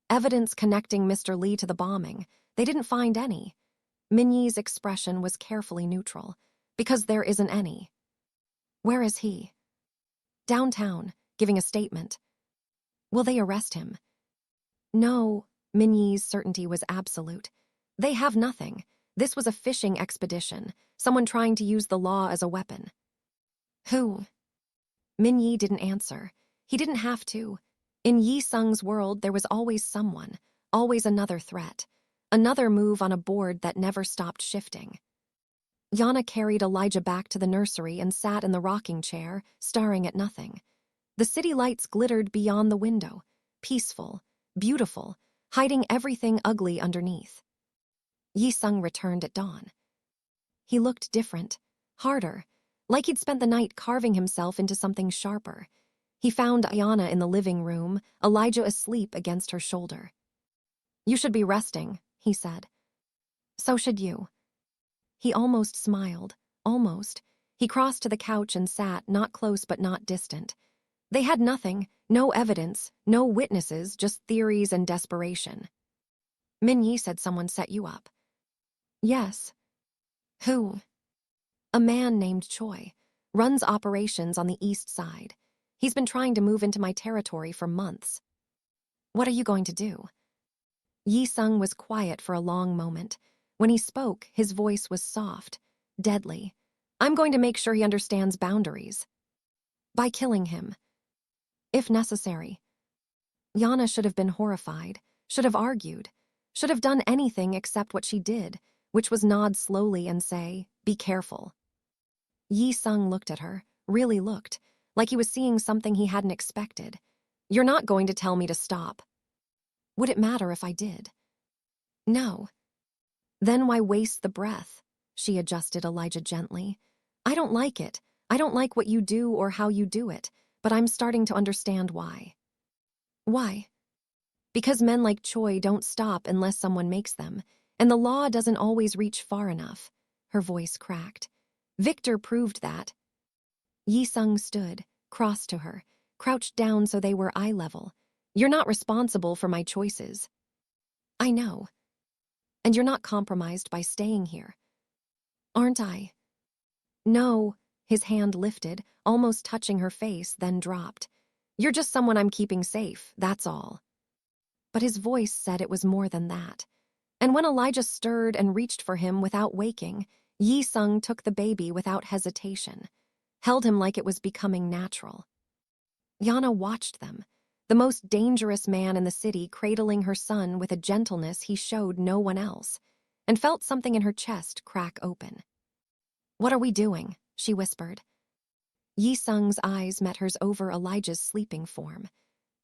Evidence connecting Mr. Lee to the bombing. They didn't find any. Min-yi's expression was carefully neutral. Because there isn't any. Where is he? Downtown, giving a statement. Will they arrest him? No, Minyi's certainty was absolute. They have nothing. This was a fishing expedition, someone trying to use the law as a weapon. Who? Minyi didn't answer. He didn't have to. In Yi-sung's world, there was always someone, always another threat, another move on a board that never stopped shifting. Yana carried Elijah back to the nursery and sat in the rocking chair, staring at nothing. The city lights glittered beyond the window, peaceful, beautiful, hiding everything ugly underneath. Yi-sung returned at dawn. He looked different, harder, like he'd spent the night carving himself into something sharper. He found Ayana in the living room, Elijah asleep against her shoulder. "You should be resting," he said. "So should you." He almost smiled, almost. He crossed to the couch and sat, not close but not distant. They had nothing, no evidence, no witnesses, just theories and desperation. "Minyi said someone set you up." "Yes." "Who?" "A man named Choi. Runs operations on the east side. He's been trying to move into my territory for months." "What are you going to do?" Yi-sung was quiet for a long moment. When he spoke, his voice was soft, deadly. "I'm going to make sure he understands boundaries." "By killing him." "If necessary." Yana should have been horrified, should have argued, should have done anything except what she did, which was nod slowly and say, "Be careful." Yi-sung looked at her, really looked, like he was seeing something he hadn't expected. "You're not going to tell me to stop." "Would it matter if I did?" "No." "Then why waste the breath?" She adjusted Elijah gently. "I don't like it. I don't like what you do or how you do it, but I'm starting to understand why." "Why?" "Because men like Choi don't stop unless someone makes them, and the law doesn't always reach far enough." Her voice cracked. "Victor proved that." Yi-sung stood, crossed to her, crouched down so they were eye level. "You're not responsible for my choices." "I know." "And you're not compromised by staying here." "Aren't I?" "No." His hand lifted, almost touching her face, then dropped. "You're just someone I'm keeping safe, that's all." But his voice said it was more than that. And when Elijah stirred and reached for him without waking, Yi-sung took the baby without hesitation, held him like it was becoming natural. Yana watched them, the most dangerous man in the city cradling her son with a gentleness he showed no one else, and felt something in her chest crack open. "What are we doing?" she whispered. Yi-sung's eyes met hers over Elijah's sleeping form.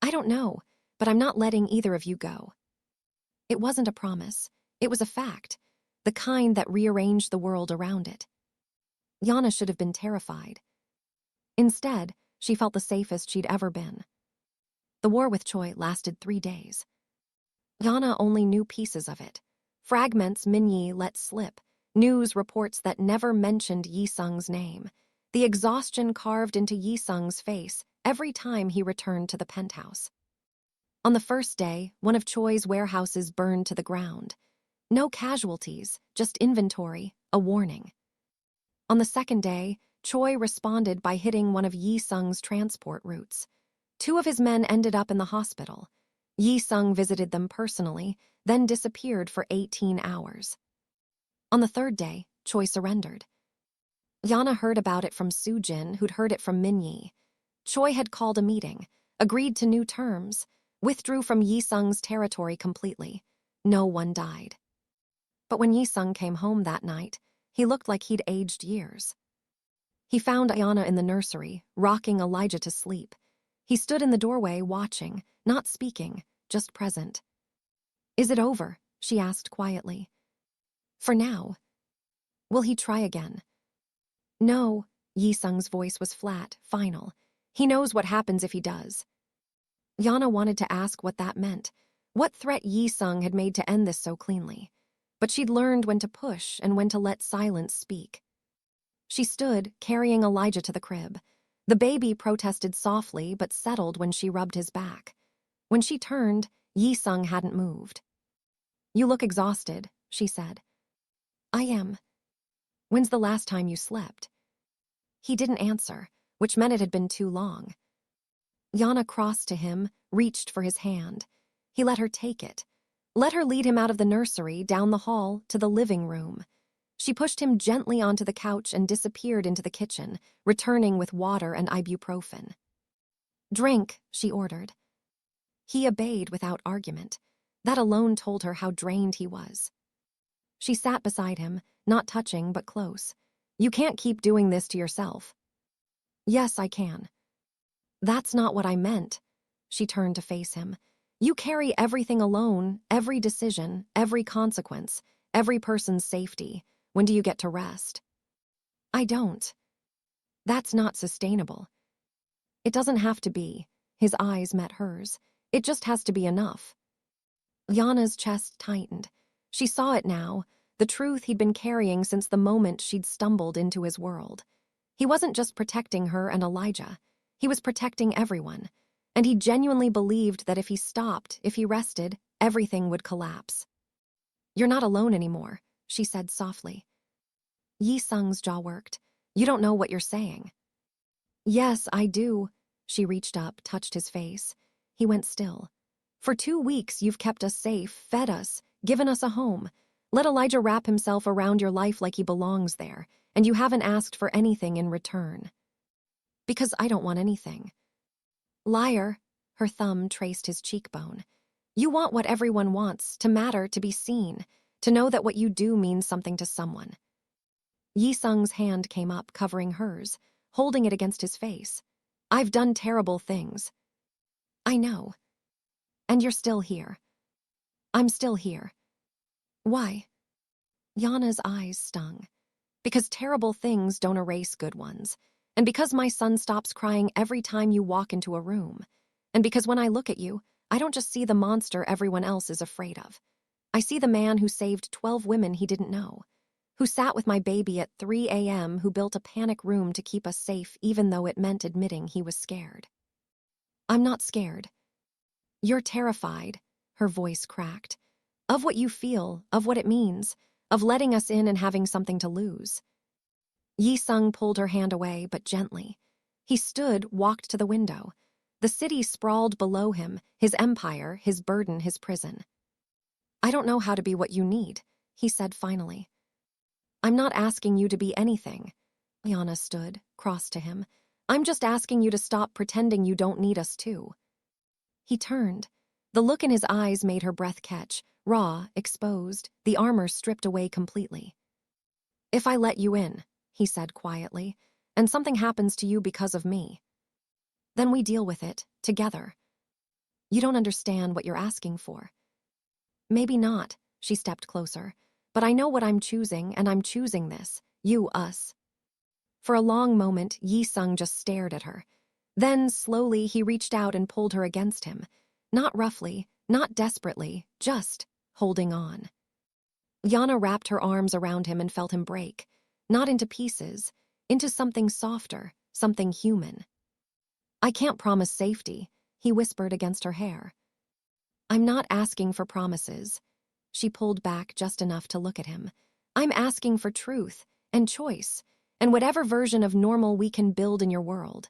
"I don't know, but I'm not letting either of you go." It wasn't a promise. It was a fact, the kind that rearranged the world around it. Yana should have been terrified. Instead, she felt the safest she'd ever been. The war with Choi lasted 3 days. Yana only knew pieces of it. Fragments Minyi let slip, news reports that never mentioned Yi-sung's name, the exhaustion carved into Yi-sung's face every time he returned to the penthouse. On the first day, one of Choi's warehouses burned to the ground. No casualties, just inventory, a warning. On the second day, Choi responded by hitting one of Yi-sung's transport routes. 2 of his men ended up in the hospital. Yi-sung visited them personally, then disappeared for 18 hours. On the third day, Choi surrendered. Yana heard about it from Soo-jin, who'd heard it from Minyi. Choi had called a meeting, agreed to new terms, withdrew from Yi-sung's territory completely. No one died. But when Yi-sung came home that night, he looked like he'd aged years. He found Ayana in the nursery, rocking Elijah to sleep. He stood in the doorway watching, not speaking, just present. "Is it over?" she asked quietly. "For now." "Will he try again?" "No." Yi-sung's voice was flat, final. "He knows what happens if he does." Yana wanted to ask what that meant, what threat Yi-sung had made to end this so cleanly. But she'd learned when to push and when to let silence speak. She stood, carrying Elijah to the crib. The baby protested softly but settled when she rubbed his back. When she turned, Yi-sung hadn't moved. "You look exhausted," she said. "I am." "When's the last time you slept?" He didn't answer, which meant it had been too long. Yana crossed to him, reached for his hand. He let her take it. Let her lead him out of the nursery, down the hall, to the living room. She pushed him gently onto the couch and disappeared into the kitchen, returning with water and ibuprofen. "Drink," she ordered. He obeyed without argument. That alone told her how drained he was. She sat beside him, not touching but close. "You can't keep doing this to yourself." "Yes, I can." "That's not what I meant." She turned to face him. "You carry everything alone, every decision, every consequence, every person's safety. When do you get to rest?" "I don't." "That's not sustainable." "It doesn't have to be." His eyes met hers. "It just has to be enough." Yana's chest tightened. She saw it now, the truth he'd been carrying since the moment she'd stumbled into his world. He wasn't just protecting her and Elijah. He was protecting everyone. And he genuinely believed that if he stopped, if he rested, everything would collapse. "You're not alone anymore," she said softly. Jae-sung's jaw worked. "You don't know what you're saying." "Yes, I do." She reached up, touched his face. He went still. "For 2 weeks you've kept us safe, fed us, given us a home. Let Elijah wrap himself around your life like he belongs there, and you haven't asked for anything in return." "Because I don't want anything." "Liar." Her thumb traced his cheekbone. "You want what everyone wants, to matter, to be seen, to know that what you do means something to someone." Jae-sung's hand came up, covering hers, holding it against his face. "I've done terrible things." "I know. And you're still here." "I'm still here." "Why?" Yana's eyes stung. "Because terrible things don't erase good ones. And because my son stops crying every time you walk into a room. And because when I look at you, I don't just see the monster everyone else is afraid of. I see the man who saved 12 women he didn't know. Who sat with my baby at 3 a.m., who built a panic room to keep us safe even though it meant admitting he was scared." "I'm not scared." "You're terrified," her voice cracked. "Of what you feel, of what it means, of letting us in and having something to lose." Jae-sung pulled her hand away, but gently. He stood, walked to the window. The city sprawled below him, his empire, his burden, his prison. "I don't know how to be what you need," he said finally. "I'm not asking you to be anything." Ayana stood, crossed to him. "I'm just asking you to stop pretending you don't need us too." He turned. The look in his eyes made her breath catch, raw, exposed, the armor stripped away completely. "If I let you in," he said quietly, "and something happens to you because of me, then we deal with it, together." "You don't understand what you're asking for." "Maybe not," she stepped closer, "but I know what I'm choosing, and I'm choosing this, you, us." For a long moment, Jae-sung just stared at her. Then, slowly, he reached out and pulled her against him. Not roughly, not desperately, just holding on. Yana wrapped her arms around him and felt him break. Not into pieces, into something softer, something human. "I can't promise safety," he whispered against her hair. "I'm not asking for promises." She pulled back just enough to look at him. "I'm asking for truth, and choice, and whatever version of normal we can build in your world."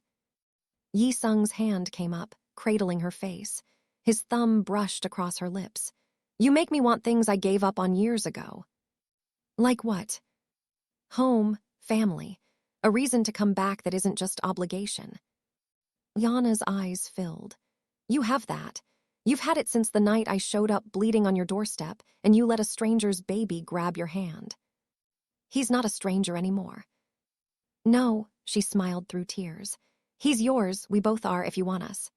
Jae-sung's hand came up, cradling her face. His thumb brushed across her lips. "You make me want things I gave up on years ago." "Like what?" "Home, family, a reason to come back that isn't just obligation." Yana's eyes filled. "You have that. You've had it since the night I showed up bleeding on your doorstep and you let a stranger's baby grab your hand." "He's not a stranger anymore." "No," she smiled through tears. "He's yours, we both are if you want us."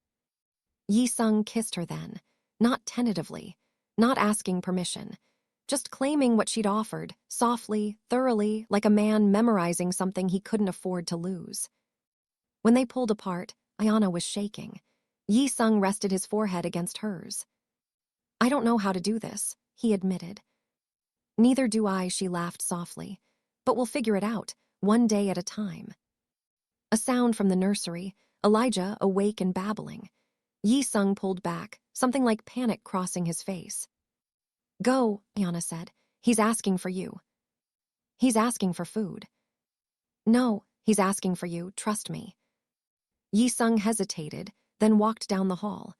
Jae-sung kissed her then, not tentatively, not asking permission, just claiming what she'd offered, softly, thoroughly, like a man memorizing something he couldn't afford to lose. When they pulled apart, Ayana was shaking. Jae-sung rested his forehead against hers. "I don't know how to do this," he admitted. "Neither do I," she laughed softly. "But we'll figure it out, one day at a time." A sound from the nursery, Elijah awake and babbling. Jae-sung pulled back, something like panic crossing his face. "Go," Ayana said. "He's asking for you." "He's asking for food." "No, he's asking for you, trust me." Jae-sung hesitated, then walked down the hall.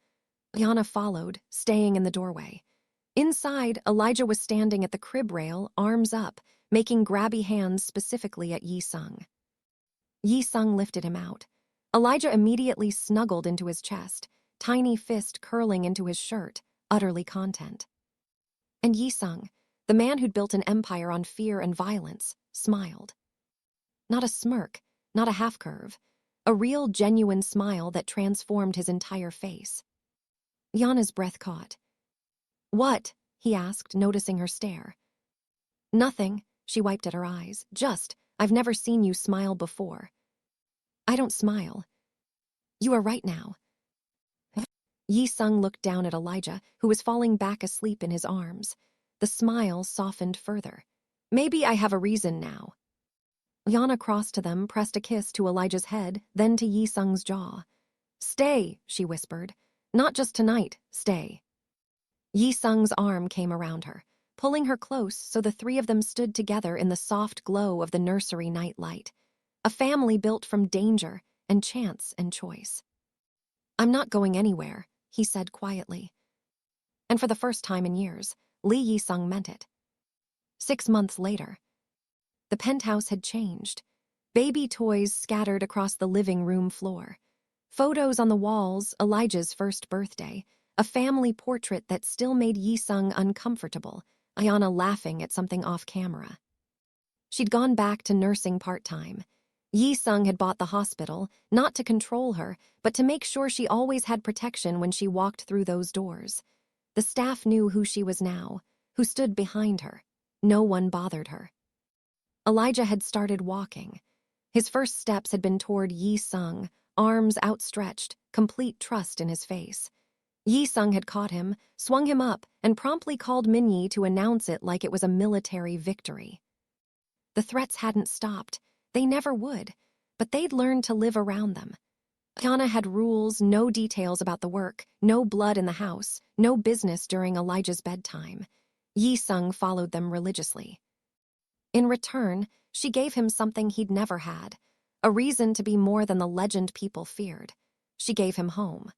Ayana followed, staying in the doorway. Inside, Elijah was standing at the crib rail, arms up, making grabby hands specifically at Jae-sung. Jae-sung lifted him out. Elijah immediately snuggled into his chest, tiny fist curling into his shirt, utterly content. And Jae-sung, the man who'd built an empire on fear and violence, smiled. Not a smirk, not a half-curve. A real, genuine smile that transformed his entire face. Yana's breath caught. "What?" he asked, noticing her stare. "Nothing," she wiped at her eyes. "Just, I've never seen you smile before." "I don't smile." "You are right now." Jae-sung looked down at Elijah, who was falling back asleep in his arms. The smile softened further. "Maybe I have a reason now." Yana crossed to them, pressed a kiss to Elijah's head, then to Jae-sung's jaw. "Stay," she whispered. "Not just tonight, stay." Jae-sung's arm came around her, pulling her close so the three of them stood together in the soft glow of the nursery night light. A family built from danger and chance and choice. "I'm not going anywhere," he said quietly. And for the first time in years, Lee Jae-sung meant it. 6 months later, the penthouse had changed. Baby toys scattered across the living room floor. Photos on the walls, Elijah's first birthday, a family portrait that still made Jae-sung uncomfortable, Ayana laughing at something off camera. She'd gone back to nursing part-time. Jae-sung had bought the hospital, not to control her, but to make sure she always had protection when she walked through those doors. The staff knew who she was now, who stood behind her. No one bothered her. Elijah had started walking. His first steps had been toward Jae-sung, arms outstretched, complete trust in his face. Jae-sung had caught him, swung him up, and promptly called Minyi to announce it like it was a military victory. The threats hadn't stopped. They never would, but they'd learned to live around them. Ayana had rules, no details about the work, no blood in the house, no business during Elijah's bedtime. Jae-sung followed them religiously. In return, she gave him something he'd never had, a reason to be more than the legend people feared. She gave him home.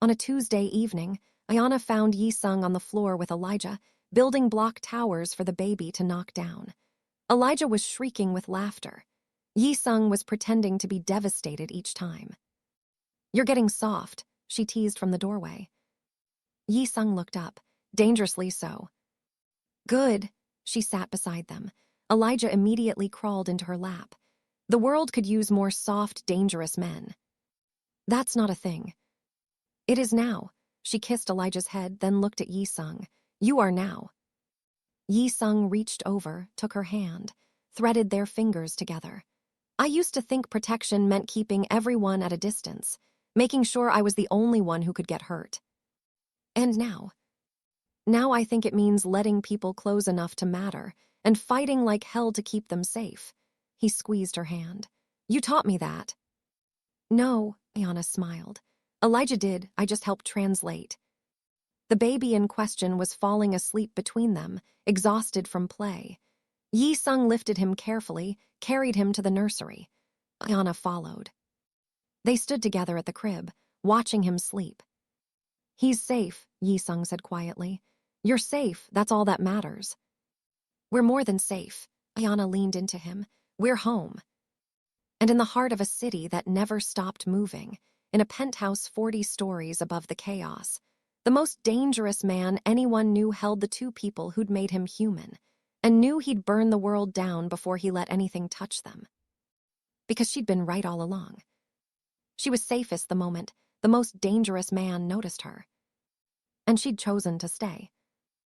On a Tuesday evening, Ayana found Jae-sung on the floor with Elijah, building block towers for the baby to knock down. Elijah was shrieking with laughter. Jae-sung was pretending to be devastated each time. "You're getting soft," she teased from the doorway. Jae-sung looked up, dangerously so. "Good." She sat beside them. Elijah immediately crawled into her lap. The world could use more soft, dangerous men. "That's not a thing." "It is now." She kissed Elijah's head, then looked at Jae-sung. "You are now." Jae-sung reached over, took her hand, threaded their fingers together. "I used to think protection meant keeping everyone at a distance, making sure I was the only one who could get hurt. And now? Now I think it means letting people close enough to matter, and fighting like hell to keep them safe." He squeezed her hand. "You taught me that." "No," Ayana smiled. "Elijah did, I just helped translate." The baby in question was falling asleep between them, exhausted from play. Jae-sung lifted him carefully, carried him to the nursery. Ayana followed. They stood together at the crib, watching him sleep. "He's safe," Jae-sung said quietly. "You're safe, that's all that matters." "We're more than safe," Ayana leaned into him. "We're home." And in the heart of a city that never stopped moving, in a penthouse 40 stories above the chaos, the most dangerous man anyone knew held the two people who'd made him human, and knew he'd burn the world down before he let anything touch them. Because she'd been right all along. She was safest the moment the most dangerous man noticed her. And she'd chosen to stay.